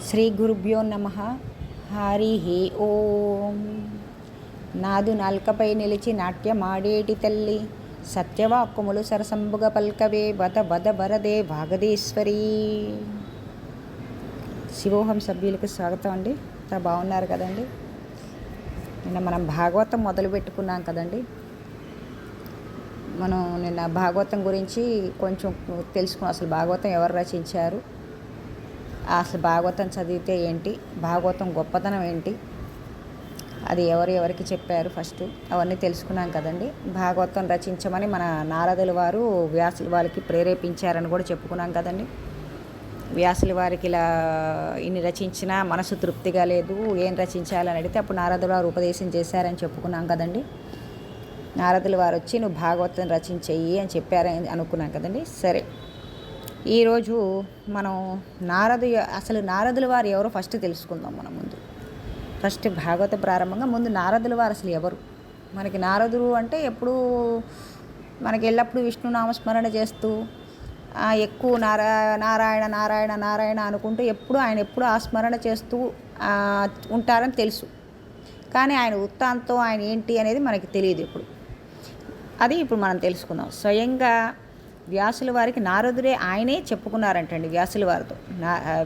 శ్రీ గురుభ్యో నమః. హరి ఓం. నాదు నాల్కపై నిలిచి నాట్యమాడేటి తల్లి, సత్యవాక్కుములు సరసంబుగ పల్కవే వద వద వరదే భాగదేశ్వరి. శివోహం సభ్యులకు స్వాగతం అండి. అంతా బాగున్నారు కదండి. నిన్న మనం భాగవతం మొదలు పెట్టుకున్నాం కదండి. మనం నిన్న భాగవతం గురించి కొంచెం తెలుసుకున్నాం. అసలు భాగవతం ఎవరు రచించారు, అసలు భాగవతం చదివితే ఏంటి, భాగవతం గొప్పతనం ఏంటి, అది ఎవరికి చెప్పారు ఫస్ట్, అవన్నీ తెలుసుకున్నాం కదండి. భాగవతం రచించమని మన నారదుల వారు వ్యాసుల వారికి ప్రేరేపించారని కూడా చెప్పుకున్నాం కదండి. వ్యాసుల వారికి ఇలా ఇన్ని రచించినా మనసు తృప్తిగా లేదు, ఏం రచించాలని అడిగితే అప్పుడు నారదుల వారు ఉపదేశం చేశారని చెప్పుకున్నాం కదండి. నారదుల వారు వచ్చి నువ్వు భాగవతం రచించేయి అని చెప్పారని అనుకున్నాం కదండి. సరే, ఈరోజు మనం అసలు నారదుల వారు ఎవరో ఫస్ట్ తెలుసుకుందాం. మనం ముందు ఫస్ట్ భాగవత ప్రారంభంగా ముందు నారదుల వారు అసలు ఎవరు. మనకి నారదుడు అంటే ఎప్పుడు మనకి ఎల్లప్పుడూ విష్ణు నామస్మరణ చేస్తూ ఎక్కువ నారాయణ నారాయణ నారాయణ అనుకుంటూ ఆయన ఎప్పుడు ఆ స్మరణ చేస్తూ ఉంటారని తెలుసు. కానీ ఆయన వృత్తాంతం ఆయన ఏంటి అనేది మనకి తెలియదు ఇప్పుడు. అది ఇప్పుడు మనం తెలుసుకుందాం. స్వయంగా వ్యాసుల వారికి నారదుడే ఆయనే చెప్పుకున్నారంటండి వ్యాసుల వారితో.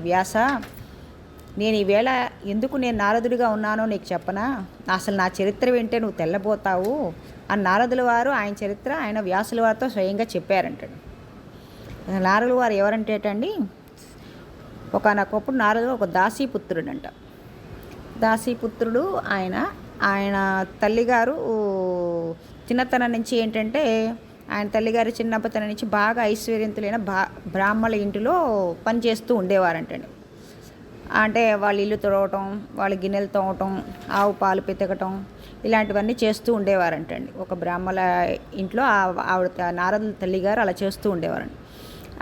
వ్యాస, నేను ఈవేళ ఎందుకు నేను నారదుడిగా ఉన్నానో నీకు చెప్పనా, అసలు నా చరిత్ర వింటే నువ్వు తెల్లబోతావు అని నారదుల వారు ఆయన చరిత్ర ఆయన వ్యాసుల వారితో స్వయంగా చెప్పారంటండి. నారదుల వారు ఎవరంటేటండి, ఒకనొకప్పుడు నారదుడు ఒక దాసీపుత్రుడంట. దాసీపుత్రుడు ఆయన తల్లిగారు చిన్నతనం నుంచి ఏంటంటే ఆయన తల్లిగారి చిన్నప్పతనం నుంచి బాగా ఐశ్వర్యంతులైన బ్రాహ్మణుల ఇంటిలో పనిచేస్తూ ఉండేవారంటండి. అంటే వాళ్ళ ఇల్లు తుడవటం, వాళ్ళ గిన్నెలు తోమటం, ఆవు పాలు పితకటం, ఇలాంటివన్నీ చేస్తూ ఉండేవారంటండి. ఒక బ్రాహ్మణ ఇంట్లో ఆవిడ నారదుల తల్లిగారు అలా చేస్తూ ఉండేవారండి.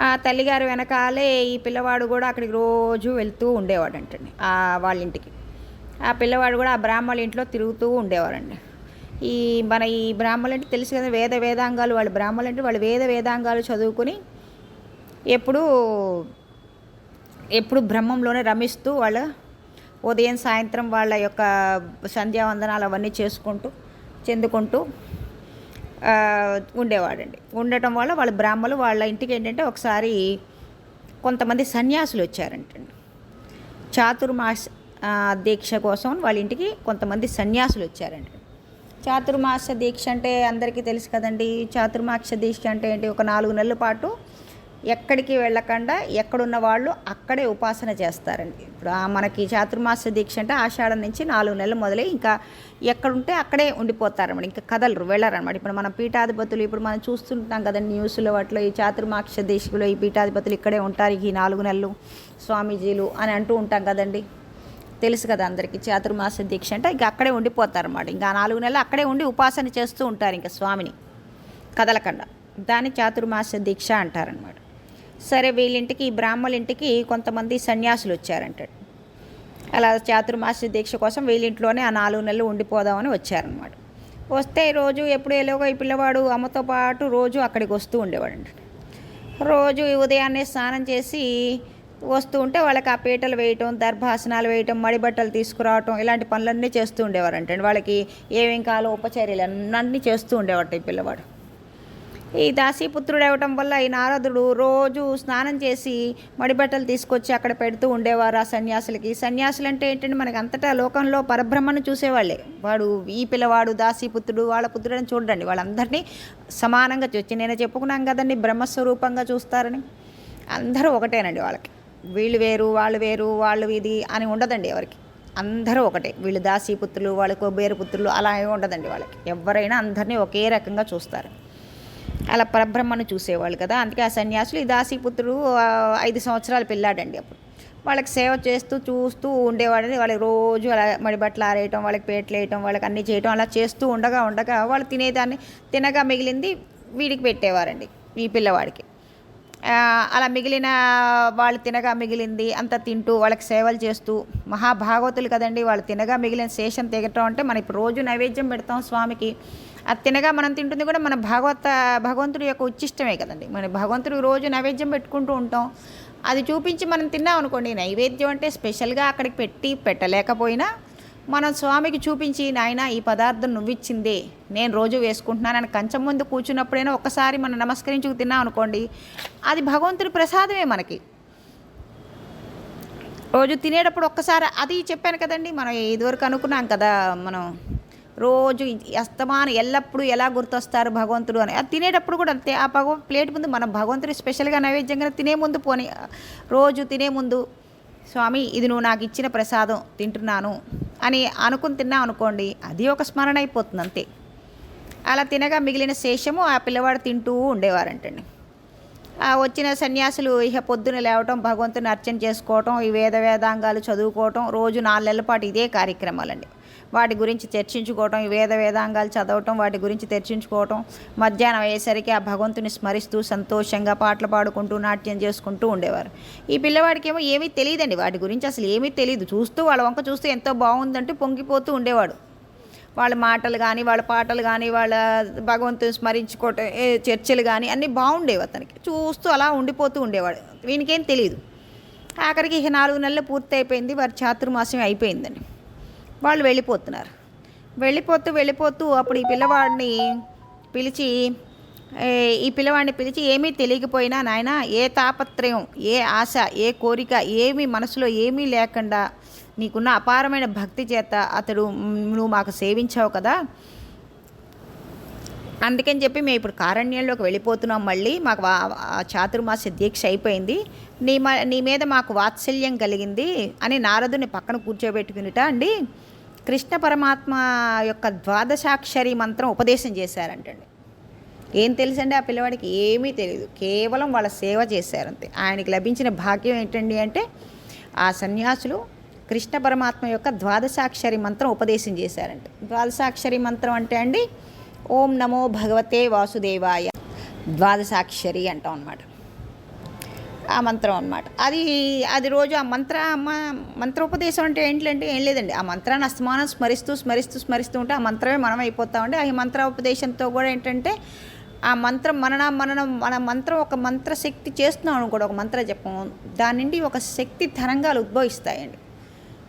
ఆ తల్లిగారు వెనకాలే ఈ పిల్లవాడు కూడా అక్కడికి రోజు వెళ్తూ ఉండేవాడంటండి వాళ్ళ ఇంటికి. ఆ పిల్లవాడు కూడా ఆ బ్రాహ్మణుల ఇంట్లో తిరుగుతూ ఉండేవారండి. ఈ బ్రాహ్మణులు అంటే తెలుసు కదా, వేదాంగాలు, వాళ్ళు బ్రాహ్మణులు అంటే వాళ్ళు వేదాంగాలు చదువుకుని ఎప్పుడు బ్రహ్మంలోనే రమిస్తూ వాళ్ళ ఉదయం సాయంత్రం వాళ్ళ యొక్క సంధ్యావందనాలు అవన్నీ చెందుకుంటూ ఉండేవాడండి. ఉండటం వల్ల వాళ్ళ బ్రాహ్మణులు వాళ్ళ ఇంటికి ఏంటంటే ఒకసారి కొంతమంది సన్యాసులు వచ్చారంటండి. చాతుర్మాస దీక్ష కోసం వాళ్ళ ఇంటికి కొంతమంది సన్యాసులు వచ్చారండి. చాతుర్మాస దీక్ష అంటే అందరికీ తెలుసు కదండి. చాతుర్మాస దీక్ష అంటే ఏంటి, ఒక 4 నెలల పాటు ఎక్కడికి వెళ్ళకుండా ఎక్కడున్న వాళ్ళు అక్కడే ఉపాసన చేస్తారండి. ఇప్పుడు మనకి చాతుర్మాస దీక్ష అంటే ఆషాఢం నుంచి 4 నెలలు మొదలై ఇంకా ఎక్కడుంటే అక్కడే ఉండిపోతారన్నమాట, ఇంకా వెళ్ళరన్నమాట. ఇప్పుడు మన పీఠాధిపతులు ఇప్పుడు మనం చూస్తుంటాం కదండి న్యూస్లో, వాటిలో ఈ చాతుర్మాస దీక్షలో ఈ పీఠాధిపతులు ఇక్కడే ఉంటారు ఈ 4 నెలలు స్వామీజీలు అని అంటూ ఉంటాం కదండి. తెలుసు కదా అందరికీ. చాతుర్మాస దీక్ష అంటే ఇంకా అక్కడే ఉండిపోతారన్నమాట. ఇంకా 4 నెలలు అక్కడే ఉండి ఉపాసన చేస్తూ ఉంటారు ఇంకా స్వామిని కదలకుండా. దాన్ని చాతుర్మాస దీక్ష అంటారనమాట. సరే, వీళ్ళింటికి ఈ బ్రాహ్మణుల ఇంటికి కొంతమంది సన్యాసులు వచ్చారంటాడు. అలా చాతుర్మాస దీక్ష కోసం వీళ్ళింట్లోనే ఆ 4 నెలలు ఉండిపోదామని వచ్చారనమాట. వస్తే రోజు ఎప్పుడు ఎలాగో ఈ పిల్లవాడు అమ్మతో పాటు రోజు అక్కడికి వస్తూ ఉండేవాడంట. రోజు ఉదయాన్నే స్నానం చేసి వస్తూ ఉంటే వాళ్ళకి ఆ పీటలు వేయటం, దర్భాసనాలు వేయటం, మడి బట్టలు తీసుకురావటం, ఇలాంటి పనులన్నీ చేస్తూ ఉండేవారంటే వాళ్ళకి ఏమేం కాలో ఉపచర్యలు అన్నీ చేస్తూ ఉండేవాట ఈ పిల్లవాడు. ఈ దాసీపుత్రుడు అవ్వటం వల్ల ఈ నారదుడు రోజు స్నానం చేసి మడి బట్టలు తీసుకొచ్చి అక్కడ పెడుతూ ఉండేవారు ఆ సన్యాసులకి. సన్యాసులు అంటే ఏంటంటే మనకి అంతటా లోకంలో పరబ్రహ్మను చూసేవాళ్ళే. ఈ పిల్లవాడు దాసీపుత్రుడు వాళ్ళ పుత్రుడు అని చూడండి, వాళ్ళందరినీ సమానంగా చూసి నేను చెప్పుకున్నాం కదండి, బ్రహ్మస్వరూపంగా చూస్తారని. అందరూ ఒకటేనండి వాళ్ళకి. వీళ్ళు వేరు వాళ్ళు వేరు వాళ్ళు ఇది అని ఉండదండి ఎవరికి. అందరూ ఒకటే. వీళ్ళు దాసీపుత్రులు, వాళ్ళ కొబ్బేరు పుత్రులు అలా ఏమి ఉండదండి వాళ్ళకి. ఎవరైనా అందరినీ ఒకే రకంగా చూస్తారు. అలా పరబ్రహ్మను చూసేవాళ్ళు కదా. అందుకే ఆ సన్యాసులు ఈ దాసీపుత్రుడు 5 సంవత్సరాల పిల్లాడండి. అప్పుడు వాళ్ళకి సేవ చూస్తూ ఉండేవాడని. వాళ్ళకి రోజు అలా మడి బట్టలు ఆరేయటం, వాళ్ళకి పేటలు వేయటం, వాళ్ళకి అన్నీ చేయటం, అలా చేస్తూ ఉండగా వాళ్ళు తినగా మిగిలింది వీడికి పెట్టేవారండి, ఈ పిల్లవాడికి. అలా వాళ్ళు తినగా మిగిలింది అంతా తింటూ వాళ్ళకి సేవలు చేస్తూ, మహాభాగవతులు కదండి వాళ్ళు, తినగా మిగిలిన శేషం తెగటం అంటే మనం ఇప్పుడు రోజు నైవేద్యం పెడతాం స్వామికి, అది తినగా మనం తింటుంది కూడా మన భగవంతుడి యొక్క ఉచ్చిష్టమే కదండి. మన భగవంతుడు రోజు నైవేద్యం పెట్టుకుంటూ ఉంటాం. అది చూపించి మనం తిన్నాం అనుకోండి, నైవేద్యం అంటే స్పెషల్గా అక్కడికి పెట్టలేకపోయినా మనం స్వామికి చూపించి, నాయన ఈ పదార్థం నువ్విచ్చిందే, నేను రోజు వేసుకుంటున్నానని కంచం ముందు కూర్చున్నప్పుడైనా ఒక్కసారి మనం నమస్కరించుకు తిన్నాం అనుకోండి, అది భగవంతుడి ప్రసాదమే మనకి. రోజు తినేటప్పుడు ఒక్కసారి, అది చెప్పాను కదండి, మనం ఇదివరకు అనుకున్నాం కదా, మనం రోజు అస్తమానం ఎల్లప్పుడూ ఎలా గుర్తొస్తారు భగవంతుడు అని. అది తినేటప్పుడు కూడా అంతే. ఆ ప్లేట్ ముందు మనం భగవంతుడి స్పెషల్గా నైవేద్యంగా తినే ముందు రోజు తినే ముందు, స్వామి ఇది నువ్వు నాకు ఇచ్చిన ప్రసాదం తింటున్నాను అని అనుకుని తిన్నాం అనుకోండి, అది ఒక స్మరణ అయిపోతుంది అంతే. అలా తినగా మిగిలిన శేషము ఆ పిల్లవాడు తింటూ ఉండేవారంటండి. వచ్చిన సన్యాసులు ఇక పొద్దున లేవటం, భగవంతుని అర్చన చేసుకోవటం, ఈ వేదాంగాలు చదువుకోవటం, రోజు 4 నెలల పాటు ఇదే కార్యక్రమాలండి. వాటి గురించి చర్చించుకోవటం, ఈ వేదాంగాలు చదవటం, వాటి గురించి చర్చించుకోవటం, మధ్యాహ్నం అయ్యేసరికి ఆ భగవంతుని స్మరిస్తూ సంతోషంగా పాటలు పాడుకుంటూ నాట్యం చేసుకుంటూ ఉండేవారు. ఈ పిల్లవాడికి ఏమో ఏమీ తెలియదండి, వాటి గురించి అసలు ఏమీ తెలియదు. చూస్తూ వాళ్ళ వంక చూస్తూ ఎంతో బాగుందంటూ పొంగిపోతూ ఉండేవాడు. వాళ్ళ మాటలు కానీ, వాళ్ళ పాటలు కానీ, వాళ్ళ భగవంతుని స్మరించుకోవటం, చర్చలు కానీ అన్నీ బాగుండేవి. అతనికి చూస్తూ అలా ఉండిపోతూ ఉండేవాడు. వీనికేం తెలియదు. ఆఖరికి ఇక 4 నెలలు పూర్తి అయిపోయింది, వారి చాతుర్మాసం అయిపోయిందని వాళ్ళు వెళ్ళిపోతున్నారు. వెళ్ళిపోతూ అప్పుడు ఈ పిల్లవాడిని పిలిచి ఏమీ తెలియకపోయినా, నాయన ఏ తాపత్రయం, ఏ ఆశ, ఏ కోరిక ఏమీ మనసులో ఏమీ లేకుండా నీకున్న అపారమైన భక్తి చేత నువ్వు మాకు సేవించావు కదా, అందుకని చెప్పి మేము ఇప్పుడు కారణ్యంలోకి వెళ్ళిపోతున్నాం. మళ్ళీ మాకు చాతుర్మాస దీక్ష అయిపోయింది, నీ మీద మాకు వాత్సల్యం కలిగింది అని నారదుని పక్కన కూర్చోబెట్టుకునిట అండి కృష్ణ పరమాత్మ యొక్క ద్వాదశాక్షరి మంత్రం ఉపదేశం చేశారంటండి. ఏం తెలుసండి ఆ పిల్లవాడికి? ఏమీ తెలియదు, కేవలం వాళ్ళ సేవ చేశారంతే. ఆయనకి లభించిన భాగ్యం ఏంటండి అంటే, ఆ సన్యాసులు కృష్ణ పరమాత్మ యొక్క ద్వాదశాక్షరి మంత్రం ఉపదేశం చేశారంట. ద్వాదశాక్షరి మంత్రం అంటే అండి, ఓం నమో భగవతే వాసుదేవాయ, ద్వాదశాక్షరి అంటాం అన్నమాట. ఆ మంత్రం అన్నమాట. అది రోజు ఆ మంత్రోపదేశం అంటే ఏంటంటే ఏం లేదండి, ఆ మంత్రాన్ని అస్తమానం స్మరిస్తూ ఉంటే ఆ మంత్రమే మనం అయిపోతామండి. ఆ మంత్రోపదేశంతో కూడా ఏంటంటే ఆ మంత్రం మన మంత్రం ఒక మంత్రశక్తి చేస్తున్నాం అనుకోండి, ఒక మంత్ర జపం, దాని నుండి ఒక శక్తి తరంగాలు ఉద్భవిస్తాయండి.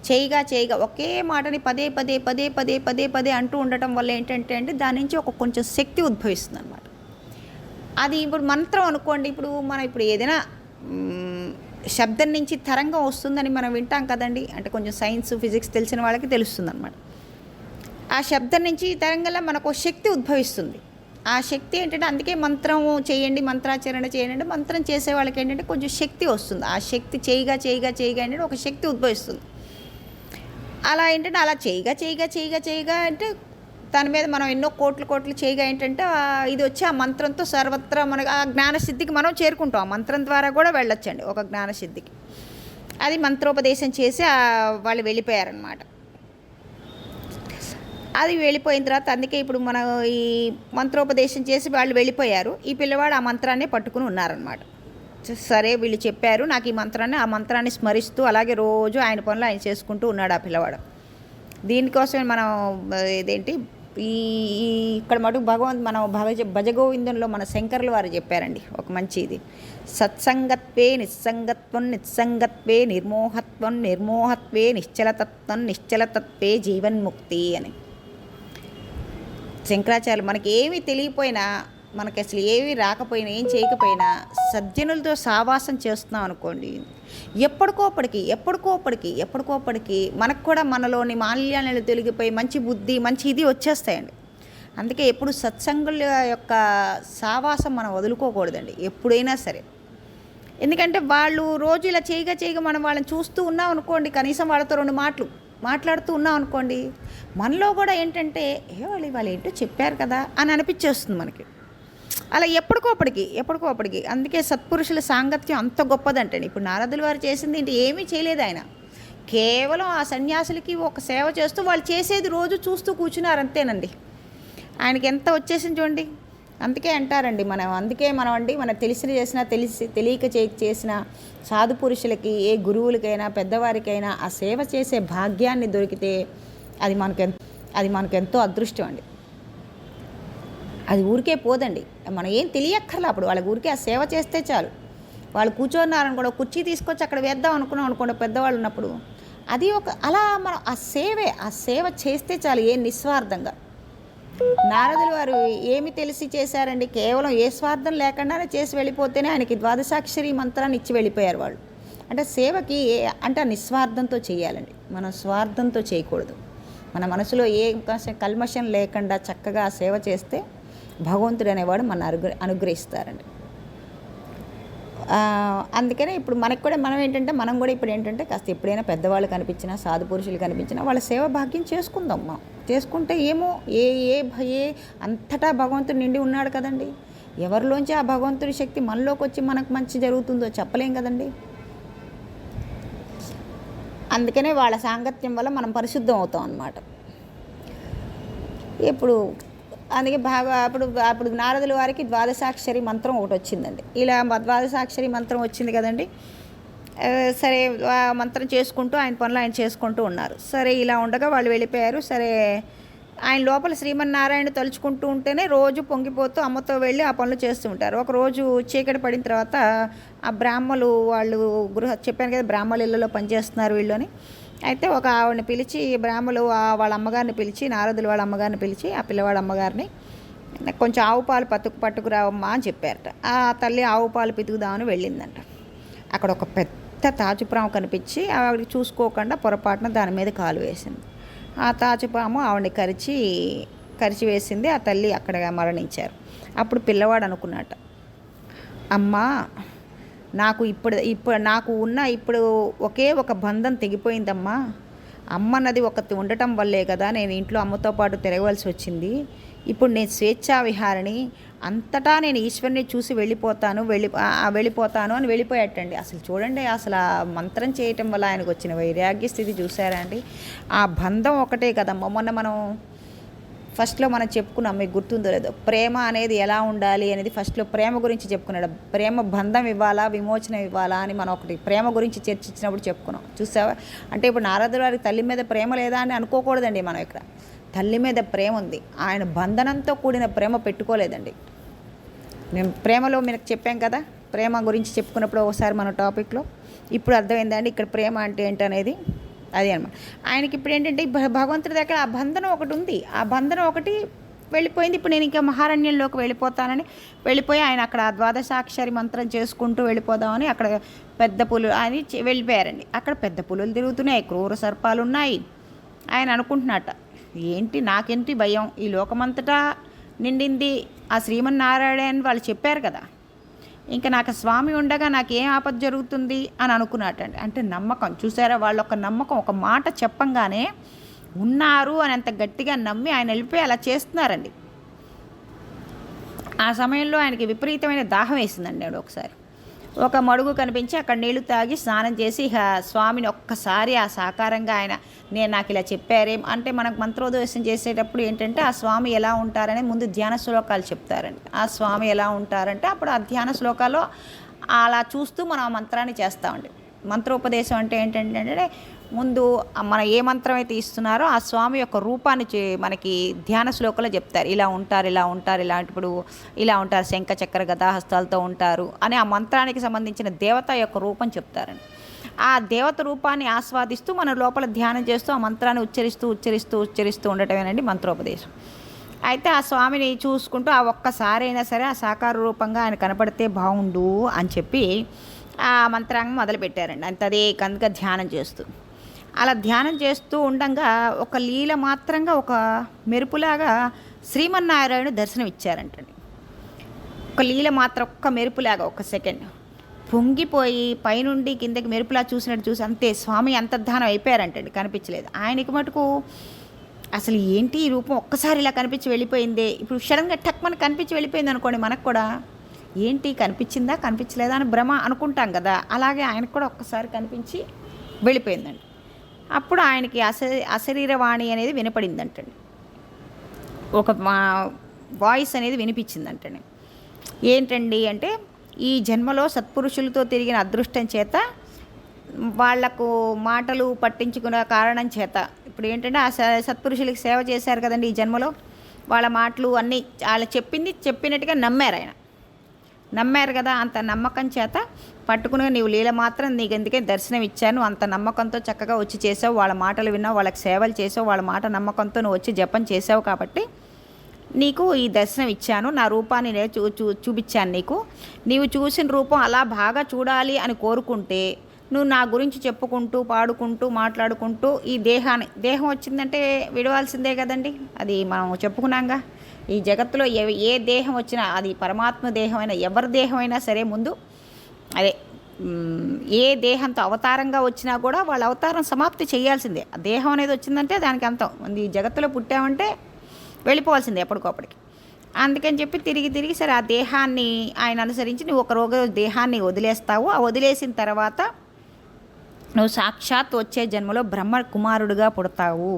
చేయగా ఒకే మాటని పదే అంటూ ఉండటం వల్ల ఏంటంటే అండి, దాని నుంచి ఒక కొంచెం శక్తి ఉద్భవిస్తుంది అనమాట. అది ఇప్పుడు మంత్రం అనుకోండి, ఇప్పుడు ఏదైనా శబ్దం నుంచి తరంగం వస్తుందని మనం వింటాం కదండి, అంటే కొంచెం సైన్స్ ఫిజిక్స్ తెలిసిన వాళ్ళకి తెలుస్తుంది అనమాట. ఆ శబ్దం నుంచి తరంగంలో మనకు శక్తి ఉద్భవిస్తుంది. ఆ శక్తి ఏంటంటే, అందుకే మంత్రం చేయండి, మంత్రాచరణ చేయండి అంటే, మంత్రం చేసే వాళ్ళకి ఏంటంటే కొంచెం శక్తి వస్తుంది. ఆ శక్తి చేయగా ఏంటంటే ఒక శక్తి ఉద్భవిస్తుంది. అలా ఏంటంటే అలా చేయగా అంటే దాని మీద మనం ఎన్నో కోట్లు చేయగా ఏంటంటే ఇది వచ్చి ఆ మంత్రంతో సర్వత్రా మనకు ఆ జ్ఞానసిద్ధికి మనం చేరుకుంటాం. ఆ మంత్రం ద్వారా కూడా వెళ్ళొచ్చండి ఒక జ్ఞానసిద్ధికి. అది మంత్రోపదేశం చేసి వాళ్ళు వెళ్ళిపోయారనమాట. అది వెళ్ళిపోయిన తర్వాత అందుకే ఇప్పుడు మనం ఈ మంత్రోపదేశం చేసి వాళ్ళు వెళ్ళిపోయారు. ఈ పిల్లవాడు ఆ మంత్రాన్ని పట్టుకుని ఉన్నారనమాట. సరే వీళ్ళు చెప్పారు నాకు ఈ మంత్రాన్ని, ఆ మంత్రాన్ని స్మరిస్తూ అలాగే రోజు ఆయన పనులు ఆయన చేసుకుంటూ ఉన్నాడు ఆ పిల్లవాడు. దీనికోసమే మనం ఇదేంటి ఇక్కడ మటుకు మన భజగోవిందంలో మన శంకర్లు వారు చెప్పారండి ఒక మంచి ఇది, సత్సంగత్వే నిస్సంగత్వం, నిస్సంగత్వే నిర్మోహత్వే నిశ్చలతత్వే జీవన్ముక్తి అని. శంకరాచార్యులు మనకి ఏమీ తెలియపోయినా, మనకి అసలు ఏమీ రాకపోయినా, ఏం చేయకపోయినా సజ్జనులతో సావాసం చేస్తున్నాం అనుకోండి, ఎప్పటికోప్పటికి మనకు కూడా మనలోని మాలిన్యాలను తొలగిపోయి మంచి బుద్ధి, మంచి ఇది వచ్చేస్తాయండి. అందుకే ఎప్పుడు సత్సంగుల యొక్క సావాసం మనం వదులుకోకూడదండి ఎప్పుడైనా సరే. ఎందుకంటే వాళ్ళు రోజు ఇలా చేయగా మనం వాళ్ళని చూస్తూ ఉన్నాం అనుకోండి, కనీసం వాళ్ళతో 2 మాటలు మాట్లాడుతూ ఉన్నాం అనుకోండి, మనలో కూడా ఏంటంటే వాళ్ళు ఏంటో చెప్పారు కదా అని అనిపించేస్తుంది మనకి. అలా ఎప్పటికోప్పటికి అందుకే సత్పురుషుల సాంగత్యం అంత గొప్పదంటండి. ఇప్పుడు నారదుల వారు చేసింది ఏంటి? ఏమీ చేయలేదు ఆయన, కేవలం ఆ సన్యాసులకి ఒక సేవ చేస్తూ వాళ్ళు చేసేది రోజు చూస్తూ కూర్చున్నారు అంతేనండి. ఆయనకి ఎంత వచ్చేసింది చూడండి. అందుకే అంటారండి మనం తెలియక చేసిన సాధు పురుషులకి, ఏ గురువులకైనా పెద్దవారికైనా ఆ సేవ చేసే భాగ్యాన్ని దొరికితే అది మనకెంతో అదృష్టం అండి. అది ఊరికే పోదండి. మనం ఏం తెలియక్కర్లా, అప్పుడు వాళ్ళకి ఊరికే ఆ సేవ చేస్తే చాలు. వాళ్ళు కూర్చోన్నారని కూడా కుర్చీ తీసుకొచ్చి అక్కడ వేద్దాం అనుకున్నాం అనుకోండి, పెద్దవాళ్ళు ఉన్నప్పుడు అది ఒక అలా మనం ఆ సేవ చేస్తే చాలు, ఏ నిస్వార్థంగా. నారదులు వారు ఏమి తెలిసి చేశారండి, కేవలం ఏ స్వార్థం లేకుండానే చేసి వెళ్ళిపోతేనే ఆయనకి ద్వాదశాక్షరి మంత్రాన్ని ఇచ్చి వెళ్ళిపోయారు వాళ్ళు. అంటే సేవకి అంటే నిస్వార్థంతో చేయాలండి, మనం స్వార్థంతో చేయకూడదు. మన మనసులో ఏ కల్మషం లేకుండా చక్కగా సేవ చేస్తే భగవంతుడు అనేవాడు మన అనుగ్రహిస్తారండి. అందుకనే ఇప్పుడు మనకు కూడా మనం కూడా ఇప్పుడు ఏంటంటే కాస్త ఎప్పుడైనా పెద్దవాళ్ళు కనిపించినా, సాధు పురుషులు కనిపించినా వాళ్ళ సేవ భాగ్యం చేసుకుందాం. మనం చేసుకుంటే ఏమో ఏ ఏ ఏ అంతటా భగవంతుడు నిండి ఉన్నాడు కదండి. ఎవరిలోంచి ఆ భగవంతుడి శక్తి మనలోకి వచ్చి మనకు మంచి జరుగుతుందో చెప్పలేం కదండి. అందుకనే వాళ్ళ సాంగత్యం వల్ల మనం పరిశుద్ధం అవుతాం అన్నమాట. ఇప్పుడు అందుకే అప్పుడు నారదుల వారికి ద్వాదశాక్షరి మంత్రం ఒకటి వచ్చిందండి. ఇలా ద్వాదశాక్షరి మంత్రం వచ్చింది కదండి. సరే మంత్రం చేసుకుంటూ ఆయన పనులు ఆయన చేసుకుంటూ ఉన్నారు. సరే ఇలా ఉండగా వాళ్ళు వెళ్ళిపోయారు. సరే ఆయన లోపల శ్రీమన్నారాయణ తలుచుకుంటూ ఉంటేనే రోజు పొంగిపోతూ అమ్మతో వెళ్ళి ఆ పనులు చేస్తూ ఉంటారు. ఒకరోజు చీకటి పడిన తర్వాత ఆ బ్రాహ్మలు వాళ్ళు చెప్పాను కదా, బ్రాహ్మల ఇళ్ళలో పనిచేస్తున్నారు వీళ్ళు అని. అయితే ఒక ఆవిడని పిలిచి బ్రాహ్మలు వాళ్ళ అమ్మగారిని పిలిచి, నారదులు వాళ్ళ అమ్మగారిని పిలిచి, ఆ పిల్లవాళ్ళ అమ్మగారిని కొంచెం ఆవు పాలు పట్టుకురావమ్మా అని చెప్పారట. ఆ తల్లి ఆవు పాలు పితుకుదామని వెళ్ళిందంట. అక్కడ ఒక పెద్ద తాచుపాము కనిపించి ఆవిడకి చూసుకోకుండా పొరపాటున దాని మీద కాలు వేసింది. ఆ తాచుపాము ఆవిడని కరిచి వేసింది. ఆ తల్లి అక్కడ మరణించారు. అప్పుడు పిల్లవాడు అనుకున్నట్ట, అమ్మా నాకు ఇప్పుడు ఒకే ఒక బంధం తెగిపోయిందమ్మా. అమ్మన్నది ఒకటి ఉండటం వల్లే కదా నేను ఇంట్లో అమ్మతో పాటు తిరగవలసి వచ్చింది. ఇప్పుడు నేను స్వేచ్ఛా విహారిని, అంతటా నేను ఈశ్వరుని చూసి వెళ్ళిపోతాను అని వెళ్ళిపోయాటండి. అసలు చూడండి, అసలు ఆ మంత్రం చేయటం వల్ల ఆయనకు వచ్చిన వైరాగ్య స్థితి చూసారా అండి. ఆ బంధం ఒకటే కదమ్మా. మొన్న మనం ఫస్ట్లో మనం చెప్పుకున్నాం, మీకు గుర్తుందో లేదో, ప్రేమ అనేది ఎలా ఉండాలి అనేది ఫస్ట్లో ప్రేమ గురించి చెప్పుకున్నాడు. ప్రేమ బంధం ఇవ్వాలా, విమోచనం ఇవ్వాలా అని మనం ఒకటి ప్రేమ గురించి చర్చించినప్పుడు చెప్పుకున్నాం, చూసావా. అంటే ఇప్పుడు నారదుల వారికి తల్లి మీద ప్రేమ లేదా అని అనుకోకూడదండి. మనం ఇక్కడ తల్లి మీద ప్రేమ ఉంది, ఆయన బంధనంతో కూడిన ప్రేమ పెట్టుకోలేదండి. నేను ప్రేమలో మీకు చెప్పాం కదా, ప్రేమ గురించి చెప్పుకున్నప్పుడు ఒకసారి మన టాపిక్లో. ఇప్పుడు అర్థమైందండి ఇక్కడ ప్రేమ అంటే ఏంటనేది. అది అనమాట. ఆయనకి ఇప్పుడు ఏంటంటే భగవంతుడి దగ్గర ఆ బంధనం ఒకటి ఉంది, ఆ బంధనం ఒకటి వెళ్ళిపోయింది. ఇప్పుడు నేను ఇంకా మహారణ్యంలోకి వెళ్ళిపోయి ఆయన అక్కడ ద్వాదశాక్షరి మంత్రం చేసుకుంటూ వెళ్ళిపోదామని అక్కడ పెద్ద పులులు అని వెళ్ళిపోయారండి. అక్కడ పెద్ద పులులు తిరుగుతున్నాయి, క్రూర సర్పాలు ఉన్నాయి. ఆయన అనుకుంటున్నట్ట, నాకేంటి భయం, ఈ లోకమంతటా నిండింది ఆ శ్రీమన్నారాయణ అని వాళ్ళు చెప్పారు కదా, ఇంకా నాకు స్వామి ఉండగా నాకేం ఆపద జరుగుతుంది అని అనుకున్నట్టండి. అంటే నమ్మకం చూసారా, వాళ్ళు ఒక నమ్మకం, ఒక మాట చెప్పంగానే ఉన్నారు అని అంత గట్టిగా నమ్మి ఆయన వెళ్ళిపోయి అలా చేస్తున్నారండి. ఆ సమయంలో ఆయనకి విపరీతమైన దాహం వేసిందండి. ఒకసారి ఒక మడుగు కనిపించి అక్కడ నీళ్లు తాగి స్నానం చేసి ఇక స్వామిని ఒక్కసారి ఆ సాకారంగా ఆయన నాకు ఇలా చెప్పారేం అంటే, మనకు మంత్రోపదేశం చేసేటప్పుడు ఏంటంటే ఆ స్వామి ఎలా ఉంటారని ముందు ధ్యాన శ్లోకాలు చెప్తారండి. ఆ స్వామి ఎలా ఉంటారంటే అప్పుడు ఆ ధ్యాన శ్లోకాల్లో అలా చూస్తూ మనం ఆ మంత్రాన్ని చేస్తామండి. మంత్రోపదేశం అంటే ఏంటంటే ముందు మన ఏ మంత్రం అయితే ఇస్తున్నారో ఆ స్వామి యొక్క రూపాన్ని మనకి ధ్యాన శ్లోకంలో చెప్తారు. ఇలా ఉంటారు ఇలాంటిప్పుడు ఇలా ఉంటారు, శంఖ చక్ర గదాహస్తాలతో ఉంటారు అని ఆ మంత్రానికి సంబంధించిన దేవత యొక్క రూపం చెప్తారండి. ఆ దేవత రూపాన్ని ఆస్వాదిస్తూ మన లోపల ధ్యానం చేస్తూ ఆ మంత్రాన్ని ఉచ్చరిస్తూ ఉండటమేనండి మంత్రోపదేశం. అయితే ఆ స్వామిని చూసుకుంటూ ఆ ఒక్కసారైనా సరే ఆ సాకార రూపంగా ఆయన కనపడితే బాగుండు అని చెప్పి ఆ మంత్రాంగం మొదలుపెట్టారండి. అంత అదే కనుక ధ్యానం చేస్తూ అలా ధ్యానం చేస్తూ ఉండగా ఒక లీల మాత్రంగా ఒక మెరుపులాగా శ్రీమన్నారాయణ దర్శనం ఇచ్చారంటండి. ఒక లీల మాత్రం ఒక్క మెరుపులాగా ఒక సెకండ్ పొంగిపోయి పైనుండి కిందకి మెరుపులా చూసి అంతే స్వామి అంతర్ధానం అయిపోయారంటండి. కనిపించలేదు ఆయనకి మటుకు. అసలు ఏంటి ఈ రూపం ఒక్కసారి ఇలా కనిపించి వెళ్ళిపోయిందే. ఇప్పుడు సడన్గా టక్మని కనిపించి వెళ్ళిపోయింది అనుకోండి, మనకు కూడా ఏంటి కనిపించిందా కనిపించలేదా అని భ్రమ అనుకుంటాం కదా, అలాగే ఆయనకు కూడా ఒక్కసారి కనిపించి వెళ్ళిపోయిందండి. అప్పుడు ఆయనకి అశరీరవాణి అనేది వినపడిందంటండి. ఒక వాయిస్ అనేది వినిపించిందంటండి. ఏంటండి అంటే, ఈ జన్మలో సత్పురుషులతో తిరిగిన అదృష్టం చేత వాళ్లకు మాటలు పట్టించుకునే కారణం చేత ఇప్పుడు ఏంటంటే ఆ సత్పురుషులకి సేవ చేశారు కదండి ఈ జన్మలో, వాళ్ళ మాటలు అన్నీ వాళ్ళు చెప్పినట్టుగా నమ్మారు కదా. అంత నమ్మకం చేత పట్టుకుని నీవు లీల మాత్రం నీకు ఎందుకే దర్శనం ఇచ్చాను, అంత నమ్మకంతో చక్కగా వచ్చి చేసావు, వాళ్ళ మాటలు విన్నావు, వాళ్ళకి సేవలు చేసావు, వాళ్ళ మాట నమ్మకంతో నువ్వు వచ్చి జపం చేసావు కాబట్టి నీకు ఈ దర్శనం ఇచ్చాను, నా రూపాన్ని నేను చూపించాను నీకు. నీవు చూసిన రూపం అలా బాగా చూడాలి అని కోరుకుంటే నువ్వు నా గురించి చెప్పుకుంటూ పాడుకుంటూ మాట్లాడుకుంటూ ఈ దేహం వచ్చిందంటే విడవాల్సిందే కదండి. అది మనం చెప్పుకున్నాంగా. ఈ జగత్తులో ఏ దేహం వచ్చినా అది పరమాత్మ దేహమైనా ఎవరి దేహమైనా సరే ముందు అదే ఏ దేహంతో అవతారంగా వచ్చినా కూడా వాళ్ళ అవతారం సమాప్తి చేయాల్సిందే. ఆ దేహం అనేది వచ్చిందంటే దానికి అంతం. ఈ జగత్తులో పుట్టామంటే వెళ్ళిపోవాల్సిందే ఎప్పటికప్పటికి. అందుకని చెప్పి తిరిగి సరే ఆ దేహాన్ని ఆయన అనుసరించి నువ్వు ఒక రోజు దేహాన్ని వదిలేస్తావు. ఆ వదిలేసిన తర్వాత నువ్వు సాక్షాత్ వచ్చే జన్మలో బ్రహ్మ కుమారుడిగా పుడతావు.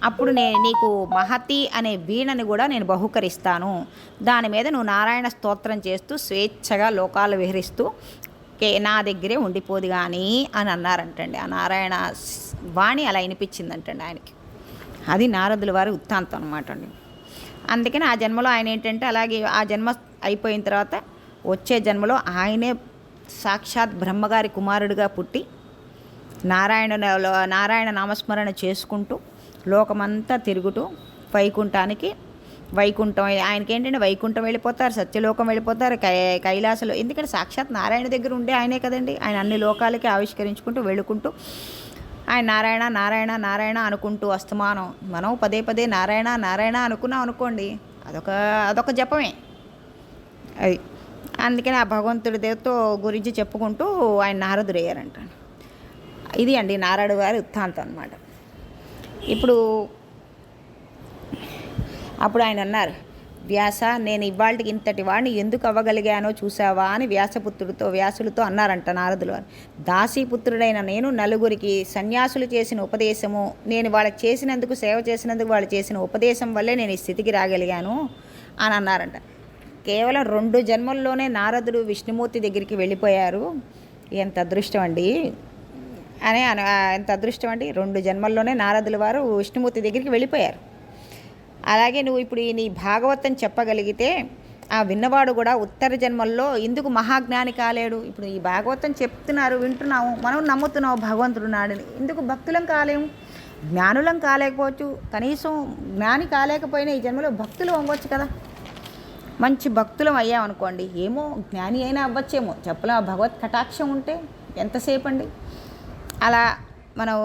అప్పుడు నీకు మహతి అనే వీణని కూడా నేను బహుకరిస్తాను. దాని మీద నువ్వు నారాయణ స్తోత్రం చేస్తూ స్వేచ్ఛగా లోకాలు విహరిస్తూ నా దగ్గరే ఉండిపోదు కానీ అని అన్నారంటండి. ఆ నారాయణ వాణి అలా వినిపించిందంటండి ఆయనకి. అది నారదుల వారి వృత్తాంతం అనమాట అండి. అందుకని ఆ జన్మలో ఆయన ఏంటంటే అలాగే ఆ జన్మ అయిపోయిన తర్వాత వచ్చే జన్మలో ఆయనే సాక్షాత్ బ్రహ్మగారి కుమారుడిగా పుట్టి నారాయణ నామస్మరణ చేసుకుంటూ లోకమంతా తిరుగుతూ వైకుంఠం ఆయనకి ఏంటంటే వైకుంఠం వెళ్ళిపోతారు, సత్యలోకం వెళ్ళిపోతారు, కైలాసలో. ఎందుకంటే సాక్షాత్ నారాయణ దగ్గర ఉండే ఆయనే కదండి. ఆయన అన్ని లోకాలకి ఆవిష్కరించుకుంటూ వెళ్ళుకుంటూ ఆయన నారాయణ నారాయణ నారాయణ అనుకుంటూ అస్తమానం మనం పదే నారాయణ నారాయణ అనుకున్నాం అనుకోండి, అదొక జపమే అది. అందుకని ఆ భగవంతుడి దేవతో గురించి చెప్పుకుంటూ ఆయన నారదుడయ్యారంట. ఇది అండి నారాయణ గారి వృత్తాంతం అన్నమాట. అప్పుడు ఆయన అన్నారు, వ్యాస నేను ఇవాళకి ఇంతటి వాడిని ఎందుకు అవ్వగలిగానో చూసావా అని వ్యాసులతో అన్నారంట నారదులు వారు. దాసీపుత్రుడైన నేను నలుగురికి సన్యాసులు చేసిన ఉపదేశము, నేను వాళ్ళకి చేసినందుకు సేవ చేసినందుకు వాళ్ళు చేసిన ఉపదేశం వల్లే నేను ఈ స్థితికి రాగలిగాను అని అన్నారంట. కేవలం 2 జన్మల్లోనే నారదుడు విష్ణుమూర్తి దగ్గరికి వెళ్ళిపోయారు. ఎంత అదృష్టం అండి ఎంత అదృష్టం అండి. 2 జన్మల్లోనే నారదుల వారు విష్ణుమూర్తి దగ్గరికి వెళ్ళిపోయారు. అలాగే నువ్వు ఇప్పుడు నీ భాగవతం చెప్పగలిగితే ఆ విన్నవాడు కూడా ఉత్తర జన్మల్లో ఎందుకు మహాజ్ఞాని కాలేడు? ఇప్పుడు ఈ భాగవతం చెప్తున్నారు, వింటున్నాము, మనం నమ్ముతున్నావు భగవంతుడు నాడని, ఎందుకు భక్తులం కాలేము? జ్ఞానులం కాలేకపోవచ్చు, కనీసం జ్ఞాని కాలేకపోయినా ఈ జన్మలో భక్తులు అవ్వచ్చు కదా. మంచి భక్తులం అయ్యామనుకోండి, ఏమో జ్ఞాని అయినా అవ్వచ్చేమో చెప్పలేం. ఆ భగవత్ కటాక్షం ఉంటే ఎంతసేపు అండి. అలా మనం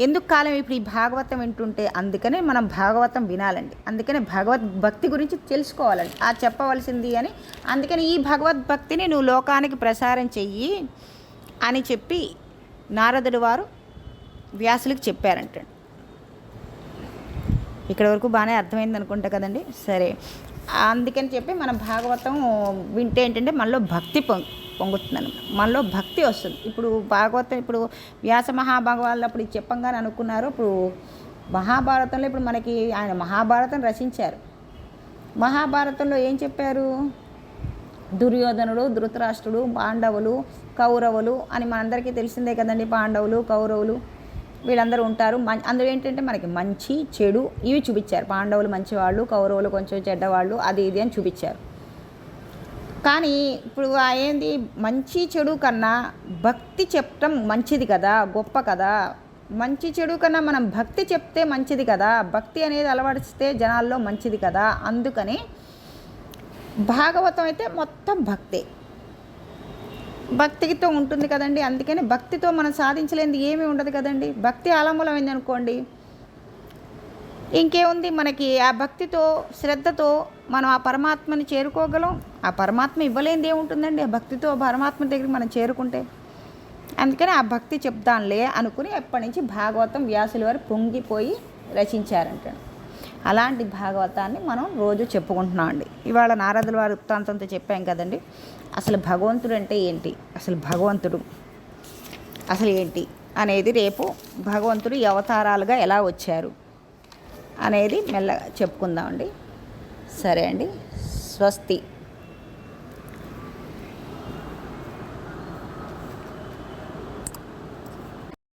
ఎందుకు కాలం ఇప్పుడు ఈ భాగవతం వింటుంటే, అందుకనే మనం భాగవతం వినాలండి. అందుకనే భగవద్భక్తి గురించి తెలుసుకోవాలండి, ఆ చెప్పవలసింది అని. అందుకని ఈ భగవద్భక్తిని నువ్వు లోకానికి ప్రసారం చెయ్యి అని చెప్పి నారదుడు వారు వ్యాసులకు చెప్పారంటండి. ఇక్కడ వరకు బాగానే అర్థమైంది అనుకుంటా కదండి. సరే, అందుకని చెప్పి మనం భాగవతం వింటే ఏంటంటే మనలో భక్తి పొంగుతుందని, మనలో భక్తి వస్తుంది. ఇప్పుడు భాగవతం ఇప్పుడు వ్యాస మహాభగవాన్లు అప్పుడు చెప్పంగానే అనుకున్నారు. ఇప్పుడు మహాభారతంలో ఇప్పుడు మనకి ఆయన మహాభారతం రచించారు. మహాభారతంలో ఏం చెప్పారు? దుర్యోధనుడు, ధృతరాష్ట్రుడు, పాండవులు, కౌరవులు అని మనందరికీ తెలిసిందే కదండి. పాండవులు, కౌరవులు వీళ్ళందరూ ఉంటారు. అందులో ఏంటంటే మనకి మంచి చెడు ఇవి చూపించారు. పాండవులు మంచివాళ్ళు, కౌరవులు కొంచెం చెడ్డవాళ్ళు, అది ఇది అని చూపించారు. కానీ ఇప్పుడు ఏంది, మంచి చెడు కన్నా భక్తి చెప్పడం మంచిది కదా, గొప్ప కదా. మంచి చెడు కన్నా మనం భక్తి చెప్తే మంచిది కదా, భక్తి అనేది అలవడిస్తే జనాల్లో మంచిది కదా. అందుకని భాగవతం అయితే మొత్తం భక్తితో ఉంటుంది కదండి. అందుకని భక్తితో మనం సాధించలేనిది ఏమీ ఉండదు కదండి. భక్తి ఆలంబలమైంది అనుకోండి, ఇంకేముంది మనకి. ఆ భక్తితో శ్రద్ధతో మనం ఆ పరమాత్మని చేరుకోగలం. ఆ పరమాత్మ ఇవ్వలేనిది ఏముంటుందండి ఆ భక్తితో పరమాత్మ దగ్గరికి మనం చేరుకుంటే. అందుకని ఆ భక్తి చెప్దాంలే అనుకుని ఎప్పటి నుంచి భాగవతం వ్యాసుల వారు పొంగిపోయి రచించారంట. అలాంటి భాగవతాన్ని మనం రోజు చెప్పుకుంటున్నాం అండి. ఇవాళ నారదుల వారి వృత్తాంతంతో చెప్పాం కదండి. అసలు భగవంతుడు అంటే ఏంటి, భగవంతుడు అసలు ఏంటి అనేది రేపు భగవంతుడు ఈ అవతారాలుగా ఎలా వచ్చారు అనేది మెల్లగా చెప్పుకుందామండి. సరే అండి, స్వస్తి.